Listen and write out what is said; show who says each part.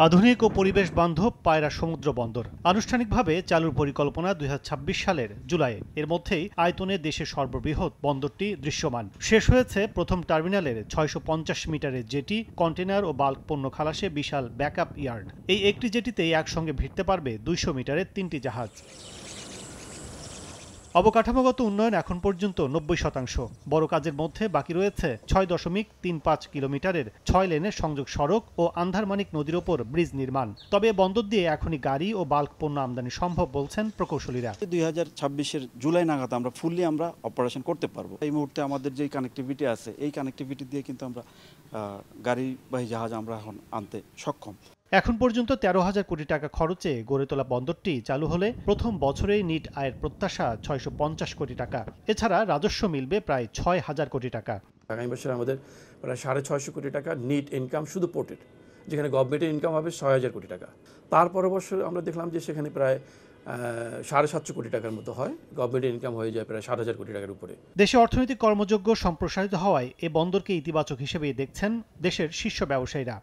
Speaker 1: আধুনিক ও পরিবেশ বান্ধব পায়রা সমুদ্র বন্দর আনুষ্ঠানিকভাবে চালুর পরিকল্পনা ২০২৬ সালের জুলাইয়ে। এর মধ্যেই আয়তনে দেশের সর্ববৃহৎ বন্দরটি দৃশ্যমান। শেষ হয়েছে প্রথম টার্মিনালের ৬৫০ মিটারের জেটি, কন্টেনার ও বাল্ক পণ্য খালাসে বিশাল ব্যাকআপ ইয়ার্ড। এই একটি জেটিতেই একসঙ্গে ভিড়তে পারবে ২০০ মিটারের ৩টি জাহাজ। অবকাঠামোগত উন্নয়ন এখন পর্যন্ত ৯০%। বড় কাজের মধ্যে বাকি রয়েছে ৬.৩৫ কিলোমিটারের ৬ লেনের সংযোগ সড়ক ও আন্ধারমানিক নদীর ওপর ব্রিজ নির্মাণ। তবে বন্দর দিয়ে এখনই গাড়ি ও বাল্ক পণ্য আমদানি সম্ভব বলছেন প্রকৌশলীরা।
Speaker 2: ২০২৬-এর জুলাই নাগাদ আমরা ফুললি অপারেশন করতে পারবো। এই মুহূর্তে আমাদের যে কানেক্টিভিটি আছে, এই কানেক্টিভিটি দিয়ে কিন্তু আমরা গাড়িবাহী জাহাজ আমরা এখন আনতে সক্ষম।
Speaker 1: এখন পর্যন্ত ১৩,০০০ কোটি টাকা খরচে গড়ে তোলা বন্দরটি চালু হলে প্রথম বছরেই নিট আয়ের প্রত্যাশা ৬৫০ কোটি টাকা। এছাড়া রাজস্ব মিলবে প্রায় ৬,০০০ কোটি টাকা।
Speaker 3: আগামী বছর আমাদের প্রায় ৬৫০ কোটি টাকা নিট ইনকাম শুধু পোর্টের, যেখানে গভর্নমেন্টের ইনকাম হবে ৬,০০০ কোটি টাকা। তারপরের বছর আমরা দেখলাম যে সেখানে প্রায় ৭৫০ কোটি টাকার মতো হয়, গভর্নমেন্টের ইনকাম হয়ে যায় প্রায় ৭,০০০ কোটি টাকার উপরে।
Speaker 1: দেশে অর্থনৈতিক কর্মযোগ্য সম্প্রসারিত হওয়ায় এ বন্দরকে ইতিবাচক হিসেবেই দেখছেন দেশের শীর্ষ ব্যবসায়ীরা।